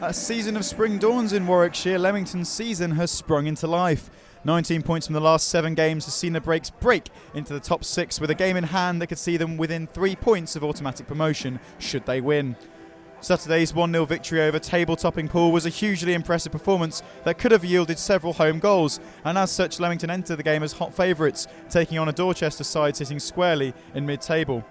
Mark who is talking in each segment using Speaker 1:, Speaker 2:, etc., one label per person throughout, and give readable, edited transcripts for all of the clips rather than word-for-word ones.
Speaker 1: A season of spring dawns in Warwickshire. Leamington's season has sprung into life. 19 points from the last 7 games has seen the Brakes break into the top 6 with a game in hand that could see them within 3 points of automatic promotion should they win. Saturday's 1-0 victory over table-topping Poole was a hugely impressive performance that could have yielded several home goals, and as such Leamington entered the game as hot favourites, taking on a Dorchester side sitting squarely in mid-table.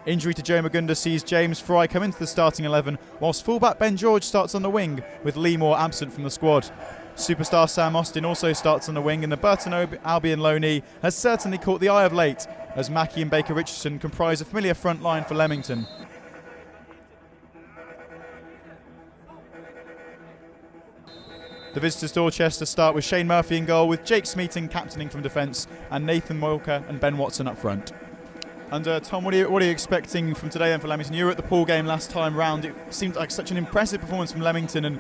Speaker 1: Injury to Joe Magunda sees James Fry come into the starting 11, whilst fullback Ben George starts on the wing, with Lee Moore absent from the squad. Superstar Sam Austin also starts on the wing, and the Burton Albion loanee has certainly caught the eye of late, as Mackie and Baker Richardson comprise a familiar front line for Leamington. The visitors Dorchester start with Shane Murphy in goal, with Jake Smeaton captaining from defence, and Nathan Moilker and Ben Watson up front. And Tom, what are you expecting from today then for Leamington? You were at the Poole game last time round. It seemed like such an impressive performance from Leamington, and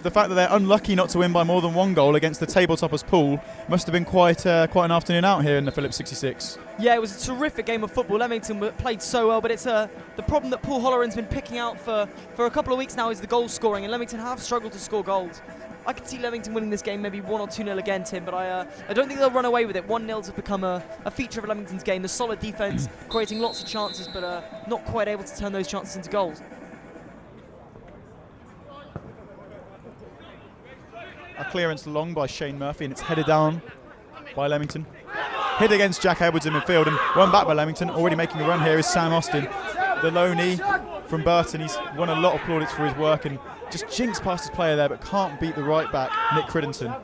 Speaker 1: the fact that they're unlucky not to win by more than 1 goal against the table-toppers Poole must have been quite an afternoon out here in the Phillips 66.
Speaker 2: Yeah, it was a terrific game of football. Leamington played so well, but it's the problem that Paul Holloran's been picking out for a couple of weeks now is the goal scoring, and Leamington have struggled to score goals. I could see Leamington winning this game maybe 1 or 2-0 again, Tim, but I don't think they'll run away with it. 1-0 has become a feature of Leamington's game. The solid defence, creating lots of chances, but not quite able to turn those chances into goals.
Speaker 1: A clearance long by Shane Murphy, and it's headed down by Leamington. Hit against Jack Edwards in midfield, and one back by Leamington. Already making a run here is Sam Austin, the loanee from Burton. He's won a lot of plaudits for his work and just jinks past his player there, but can't beat the right back, Nick Criddenton.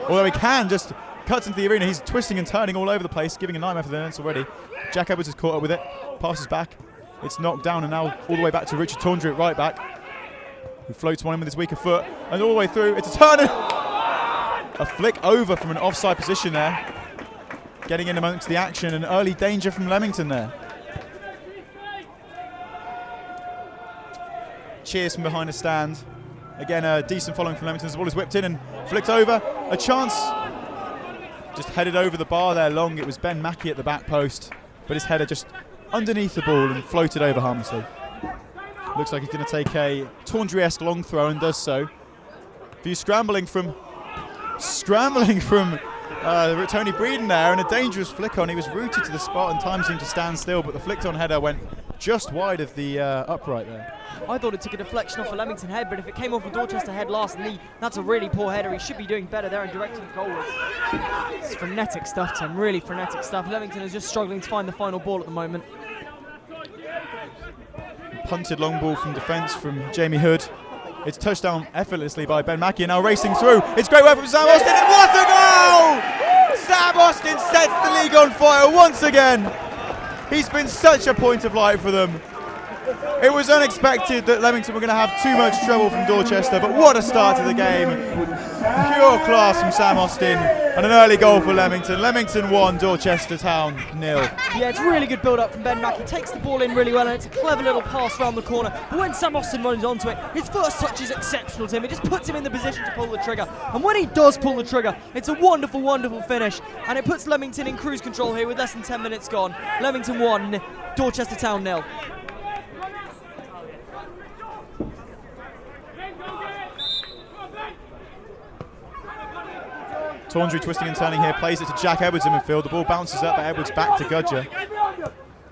Speaker 1: Although he can, just cuts into the arena. He's twisting and turning all over the place, giving a nightmare for the defence already. Jack Edwards has caught up with it, passes back. It's knocked down, and now all the way back to Richard Tawndry at right back, who floats one in with his weaker foot, and all the way through. It's a turn, a flick over from an offside position there, getting in amongst the action, and early danger from Leamington there. Cheers from behind the stand. Again, a decent following from Leamington as the ball is whipped in and flicked over. A chance, just headed over the bar there long. It was Ben Mackie at the back post, but his header just underneath the ball and floated over harmlessly. Looks like he's going to take a Tawndry-esque long throw and does so. Few scrambling from Tony Breeden there, and a dangerous flick on. He was rooted to the spot and time seemed to stand still, but the flicked on header went just wide of the upright there.
Speaker 2: I thought it took a deflection off a Leamington head, but if it came off a Dorchester head last knee, that's a really poor header. He should be doing better there and directing it goalwards. It's frenetic stuff, Tim, really frenetic stuff. Leamington is just struggling to find the final ball at the moment.
Speaker 1: Punted long ball from defence from Jamie Hood. It's touched down effortlessly by Ben Mackie, and now racing through. It's great work from Sam Austin, and what a goal! Sam Austin sets the league on fire once again. He's been such a point of light for them. It was unexpected that Leamington were going to have too much trouble from Dorchester, but what a start to the game. Pure class from Sam Austin, and an early goal for Leamington. Leamington 1, Dorchester Town 0.
Speaker 2: Yeah, it's a really good build-up from Ben Mackie. Takes the ball in really well, and it's a clever little pass round the corner. But when Sam Austin runs onto it, his first touch is exceptional to him. It just puts him in the position to pull the trigger. And when he does pull the trigger, it's a wonderful, wonderful finish. And it puts Leamington in cruise control here with less than 10 minutes gone. Leamington 1, Dorchester Town 0.
Speaker 1: Tawndry twisting and turning here, plays it to Jack Edwards in midfield. The ball bounces up, but Edwards back to Gudger.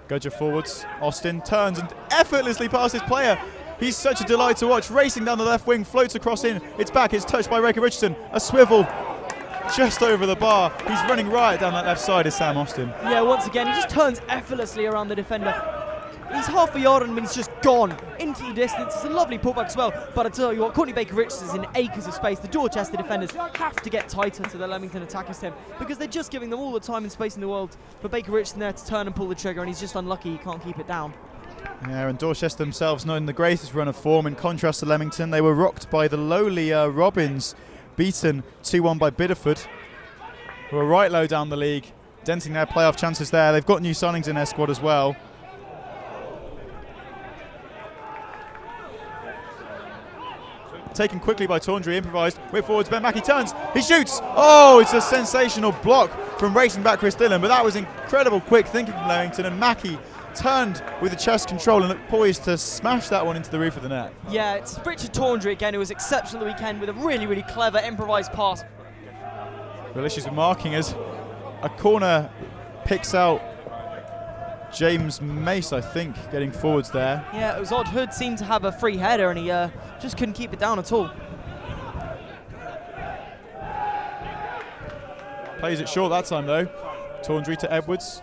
Speaker 1: Gudger forwards. Austin turns and effortlessly past his player. He's such a delight to watch. Racing down the left wing, floats across in. It's back, it's touched by Baker Richardson. A swivel just over the bar. He's running right down that left side is Sam Austin.
Speaker 2: Yeah, once again, he just turns effortlessly around the defender. He's half a yard and he's just gone into the distance. It's a lovely putback as well. But I tell you what, Courtney Baker Richardson is in acres of space. The Dorchester defenders have to get tighter to the Leamington attackers, Tim, because they're just giving them all the time and space in the world for Baker Richardson there to turn and pull the trigger, and he's just unlucky he can't keep it down.
Speaker 1: Yeah, and Dorchester themselves not in the greatest run of form. In contrast to Leamington, they were rocked by the lowly Robins, beaten 2-1 by Biddeford, who are right low down the league, denting their playoff chances there. They've got new signings in their squad as well. Taken quickly by Tawndry, improvised, whip forwards, Ben Mackie turns, he shoots! Oh, it's a sensational block from racing back Chris Dillon, but that was incredible quick thinking from Leamington, and Mackie turned with the chest control and looked poised to smash that one into the roof of the net.
Speaker 2: Yeah, it's Richard Tawndry again, who was exceptional the weekend with a really, really clever improvised pass.
Speaker 1: Real issues with marking as a corner picks out James Mace, I think, getting forwards there.
Speaker 2: Yeah, it was odd. Hood seemed to have a free header and he just couldn't keep it down at all.
Speaker 1: Plays it short that time though. Tawndry to Edwards.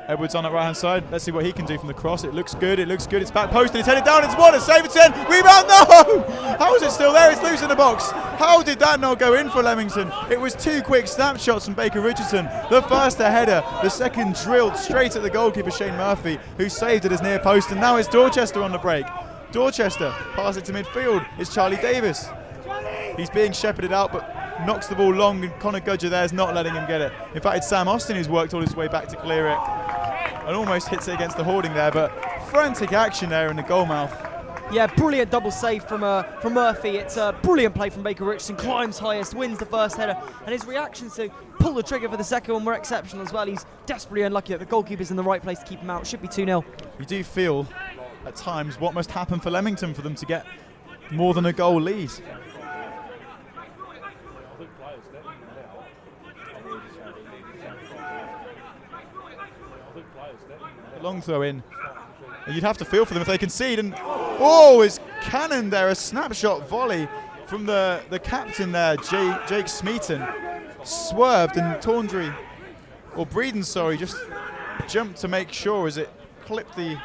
Speaker 1: Edwards on that right hand side. Let's see what he can do from the cross. It looks good, it's back post and it's headed down, it's one, it's save, it's in, rebound, no! How is it still there? It's loose in the box. How did that not go in for Leamington? It was two quick snapshots from Baker Richardson. The first a header, the second drilled straight at the goalkeeper Shane Murphy, who saved it as near post, and now it's Dorchester on the break. Dorchester pass it to midfield, it's Charlie Davis. He's being shepherded out but knocks the ball long, and Connor Gudger there's not letting him get it. In fact, it's Sam Austin who's worked all his way back to clear it and almost hits it against the hoarding there, but frantic action there in the goal mouth.
Speaker 2: Yeah, brilliant double save from Murphy. It's a brilliant play from Baker Richardson, climbs highest, wins the first header, and his reactions to pull the trigger for the second one were exceptional as well. He's desperately unlucky that the goalkeeper's in the right place to keep him out. Should be 2-0.
Speaker 1: You do feel at times what must happen for Leamington for them to get more than a goal lead. Long throw in. And you'd have to feel for them if they concede. And oh, it's cannon there. A snapshot volley from the captain there, Jake Smeaton. Swerved and Tawndry, or Breeden, sorry, just jumped to make sure as it clipped the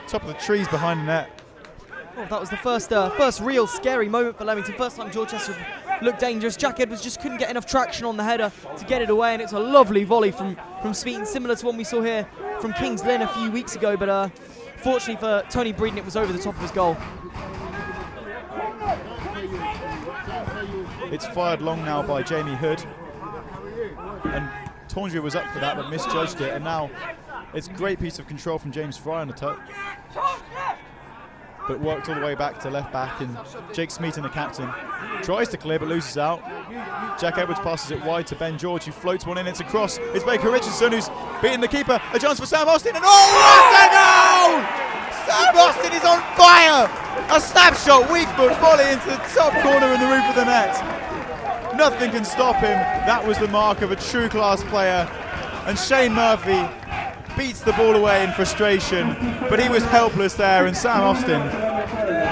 Speaker 1: top of the trees behind the net.
Speaker 2: Oh, that was the first real scary moment for Leamington. First time Dorchester looked dangerous. Jack Edwards just couldn't get enough traction on the header to get it away, and it's a lovely volley from Smeaton, similar to one we saw here from Kings Lynn a few weeks ago, but fortunately for Tony Breeden, it was over the top of his goal.
Speaker 1: It's fired long now by Jamie Hood, and Tawndry was up for that but misjudged it, and now it's a great piece of control from James Fry on the touch, but worked all the way back to left back, and Jake Smeaton, the captain, tries to clear but loses out. Jack Edwards passes it wide to Ben George, who floats one in, it's a cross. It's Baker Richardson who's beating the keeper. A chance for Sam Austin, and oh, what a goal! Sam Austin is on fire! A snapshot, weak foot volley into the top corner in the roof of the net. Nothing can stop him. That was the mark of a true class player. And Shane Murphy beats the ball away in frustration, but he was helpless there, and Sam Austin,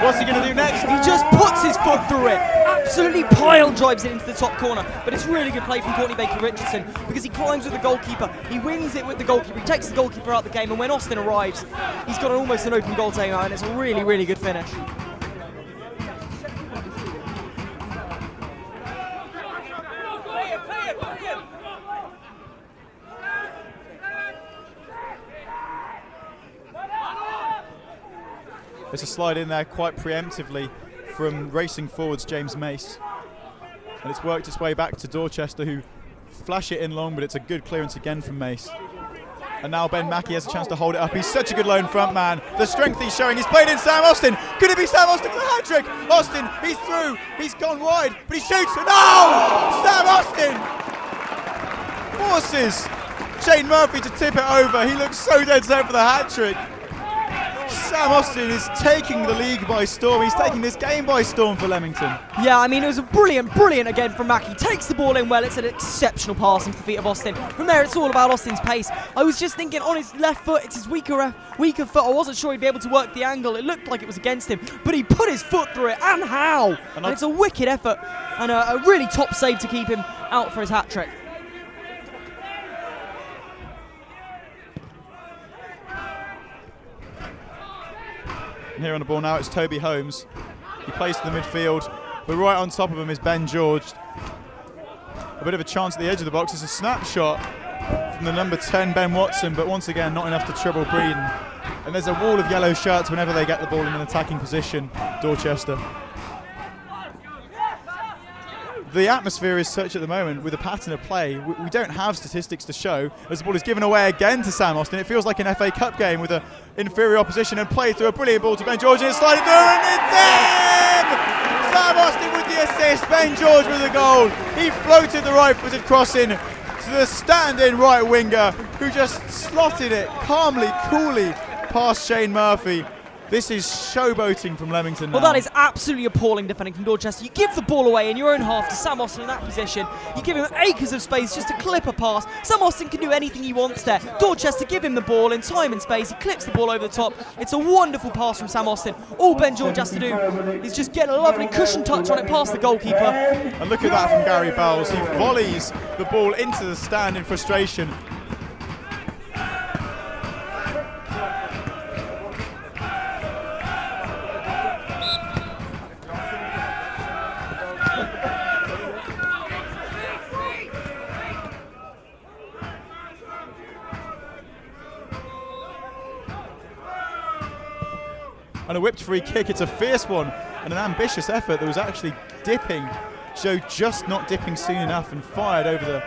Speaker 1: what's he going to do next?
Speaker 2: He just puts his foot through it, absolutely pile drives it into the top corner, but it's really good play from Courtney Baker Richardson because he climbs with the goalkeeper, he wins it with the goalkeeper, he takes the goalkeeper out of the game, and when Austin arrives, he's got almost an open goal to aim at, and it's a really, really good finish.
Speaker 1: There's a slide in there quite preemptively from racing forwards James Mace. And it's worked its way back to Dorchester, who flash it in long, but it's a good clearance again from Mace. And now Ben Mackey has a chance to hold it up. He's such a good lone front man. The strength he's showing. He's played in Sam Austin. Could it be Sam Austin for the hat-trick? Austin, he's through. He's gone wide, but he shoots. No! Sam Austin forces Shane Murphy to tip it over. He looks so dead set for the hat-trick. Sam Austin is taking the league by storm. He's taking this game by storm for Leamington.
Speaker 2: Yeah, I mean, it was a brilliant again from Mackey. Takes the ball in well. It's an exceptional pass into the feet of Austin. From there, it's all about Austin's pace. I was just thinking on his left foot, it's his weaker foot. I wasn't sure he'd be able to work the angle. It looked like it was against him, but he put his foot through it, and how? And it's a wicked effort and a really top save to keep him out for his hat-trick.
Speaker 1: And here on the ball now, it's Toby Holmes. He plays to the midfield, but right on top of him is Ben George. A bit of a chance at the edge of the box. It's a snapshot from the number 10, Ben Watson, but once again, not enough to treble Breeden. And there's a wall of yellow shirts whenever they get the ball in an attacking position, Dorchester. The atmosphere is such at the moment with the pattern of play. We don't have statistics to show. As the ball is given away again to Sam Austin, it feels like an FA Cup game with an inferior opposition, and played through a brilliant ball to Ben George, and it's sliding through, and it's in! Sam Austin with the assist, Ben George with the goal. He floated the right-footed cross in to the stand-in right winger, who just slotted it calmly, coolly past Shane Murphy. This is showboating from Leamington now.
Speaker 2: Well, that is absolutely appalling defending from Dorchester. You give the ball away in your own half to Sam Austin in that position. You give him acres of space just to clip a pass. Sam Austin can do anything he wants there. Dorchester give him the ball in time and space. He clips the ball over the top. It's a wonderful pass from Sam Austin. All Ben George has to do is just get a lovely cushion touch on it past the goalkeeper.
Speaker 1: And look at that from Gary Bowles. He volleys the ball into the stand in frustration. And a whipped free kick. It's a fierce one and an ambitious effort that was actually dipping. Joe just not dipping soon enough and fired over the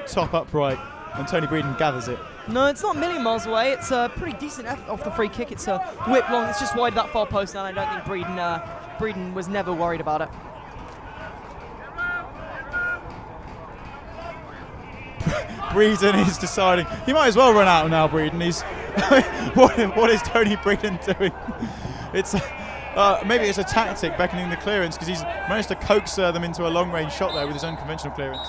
Speaker 1: top upright, and Tony Breeden gathers it.
Speaker 2: No, it's not a million miles away. It's a pretty decent effort off the free kick. It's a whip long. It's just wide of that far post, and I don't think Breeden was never worried about it.
Speaker 1: Breeden is deciding he might as well run out now. Breeden, he's what is Tony Breeden doing? It's maybe it's a tactic beckoning the clearance, because he's managed to coax them into a long-range shot there with his unconventional clearance.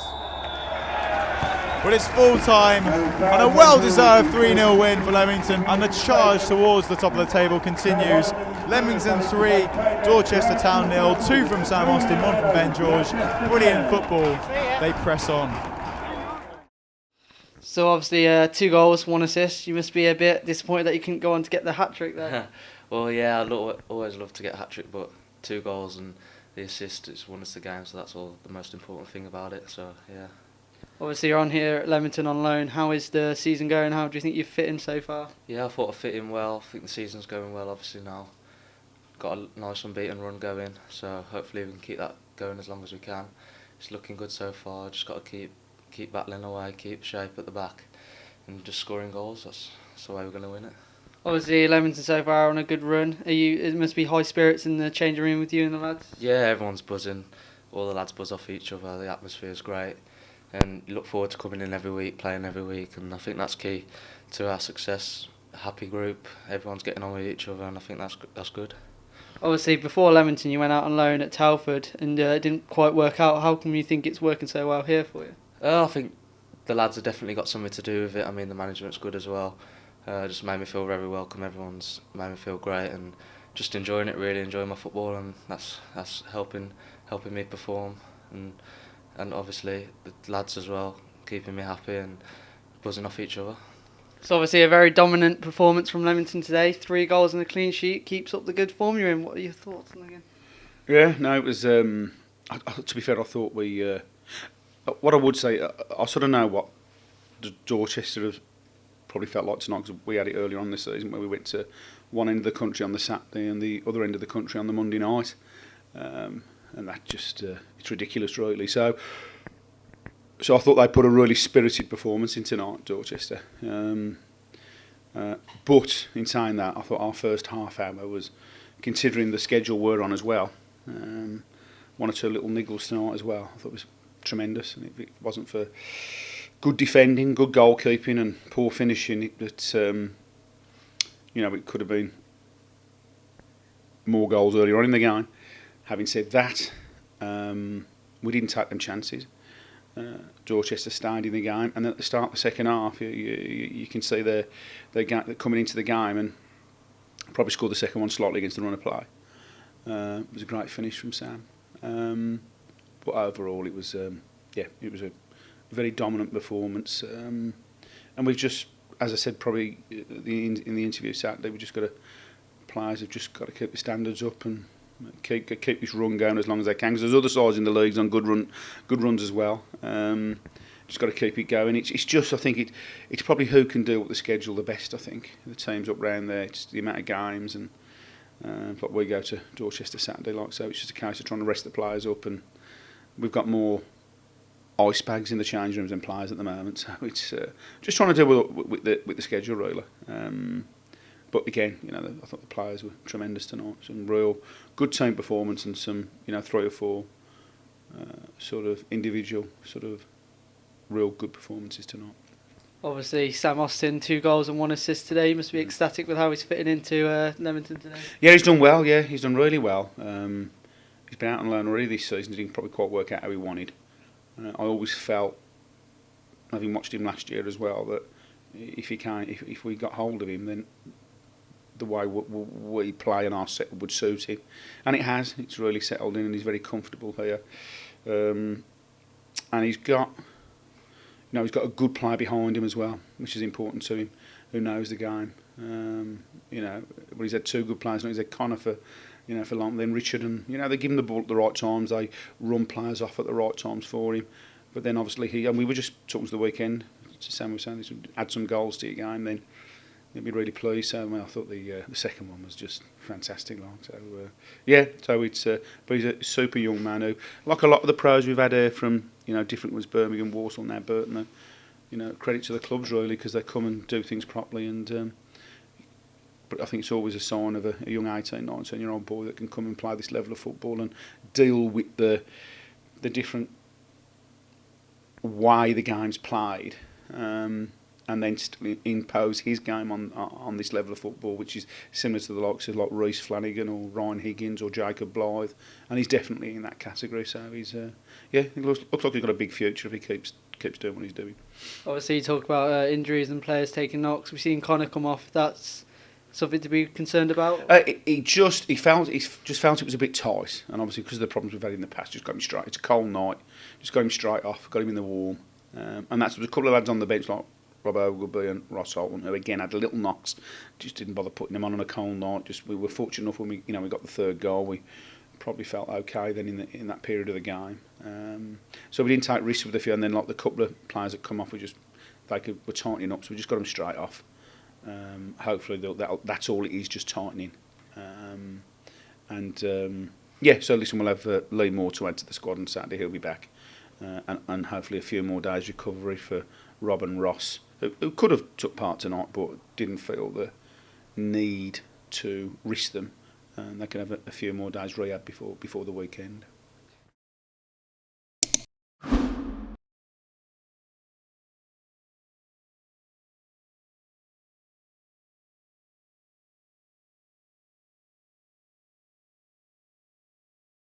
Speaker 1: But it's full time and a well-deserved 3-0 win for Leamington, and the charge towards the top of the table continues. Leamington 3, Dorchester Town 0, 2 from Sam Austin, 1 from Ben George. Brilliant football. They press on.
Speaker 3: So obviously 2 goals, 1 assist. You must be a bit disappointed that you couldn't go on to get the hat-trick there.
Speaker 4: Well, yeah, I always love to get a hat-trick, but 2 goals and the assist, it's won us the game, so that's all the most important thing about it, so yeah.
Speaker 3: Obviously you're on here at Leamington on loan. How is the season going? How do you think you've fit in so far?
Speaker 4: Yeah, I thought I fit in well. I think the season's going well, obviously now. Got a nice unbeaten run going, so hopefully we can keep that going as long as we can. It's looking good so far. Just got to keep battling away, keep shape at the back, and just scoring goals. That's the way we're going to win it.
Speaker 3: Obviously Leamington so far are on a good run. It must be high spirits in the changing room with you and the lads?
Speaker 4: Yeah, everyone's buzzing. All the lads buzz off each other. The atmosphere's great. And you look forward to coming in every week, playing every week, and I think that's key to our success. A happy group, everyone's getting on with each other, and I think that's good.
Speaker 3: Obviously before Leamington you went out on loan at Telford and it didn't quite work out. How come you think it's working so well here for you?
Speaker 4: I think the lads have definitely got something to do with it. I mean, the management's good as well. Just made me feel very welcome. Everyone's made me feel great, and just enjoying it, really enjoying my football, and that's helping me perform, and obviously the lads as well, keeping me happy and buzzing off each other.
Speaker 3: So obviously a very dominant performance from Leamington today. 3 goals and a clean sheet, keeps up the good form you're in. What are your thoughts on the game?
Speaker 5: Yeah, no, it was. To be fair, I thought we. What I would say, I sort of know what Dorchester has probably felt like tonight, because we had it earlier on this season where we went to one end of the country on the Saturday and the other end of the country on the Monday night, and that just it's ridiculous, really. So I thought they put a really spirited performance in tonight, Dorchester. But in saying that, I thought our first half hour was, considering the schedule we're on as well, 1 or 2 little niggles tonight as well. I thought it was tremendous, and if it wasn't for good defending, good goalkeeping, and poor finishing, it could have been more goals earlier on in the game. Having said that, we didn't take them chances. Dorchester stayed in the game, and then at the start of the second half, you can see they're coming into the game, and probably scored the second one slightly against the run of play. It was a great finish from Sam, but overall it was a very dominant performance, and we've just, as I said, probably in the interview Saturday, players have just got to keep the standards up and keep this run going as long as they can, because there's other sides in the leagues on good runs as well. Just got to keep it going. It's just, I think it's probably who can deal with the schedule the best. I think the teams up round there, it's the amount of games, and like we go to Dorchester Saturday, so it's just a case of trying to rest the players up, and we've got more ice bags in the change rooms than players at the moment, so it's just trying to deal with the schedule, really. But again, I thought the players were tremendous tonight. Some real good team performance, and some 3 or 4 sort of individual real good performances tonight.
Speaker 3: Obviously, Sam Austin, 2 goals and 1 assist today. He must be ecstatic with how he's fitting into Leamington today.
Speaker 5: Yeah, he's done well. Yeah, he's done really well. He's been out on loan already this season. He didn't probably quite work out how he wanted. I always felt, having watched him last year as well, that if we got hold of him, then the way we play and our set would suit him, and it has. It's really settled in, and he's very comfortable here. And he's got a good player behind him as well, which is important to him, who knows the game. But he's had 2 good players. He's had Connor for long, then Richard, and they give him the ball at the right times. They run players off at the right times for him. But then obviously we were just talking to the weekend. Sam was saying, add some goals to your game, then you'll be really pleased. So I thought the second one was just fantastic. So it's but he's a super young man who, like a lot of the pros we've had here from different was Birmingham, Walsall, now Burton. Credit to the clubs really, because they come and do things properly. And but I think it's always a sign of a young 18, 19-year-old boy that can come and play this level of football and deal with the different way the game's played. And then impose his game on this level of football, which is similar to the likes of like Reece Flanagan or Ryan Higgins or Jacob Blythe, and he's definitely in that category. So he's he looks like he's got a big future if he keeps doing what he's doing.
Speaker 3: Obviously, you talk about injuries and players taking knocks. We've seen Connor come off. That's something to be concerned about.
Speaker 5: He just felt it was a bit tight, and obviously because of the problems we've had in the past, just got him straight. It's a cold night, just got him straight off, got him in the warm, and that's a couple of lads on the bench like Rob Ogilvie and Ross Holton, who again had little knocks, just didn't bother putting them on a cold night. Just we were fortunate enough when we got the 3rd goal. We probably felt okay then in that period of the game. So we didn't take risks with a few, and then like the couple of players that come off, were tightening up, so we just got them straight off. Hopefully that's all it is, just tightening. So listen, we'll have Lee Moore to add to the squad on Saturday. He'll be back, and hopefully a few more days recovery for Rob and Ross, who could have took part tonight but didn't feel the need to risk them. They can have a few more days rehab before the weekend.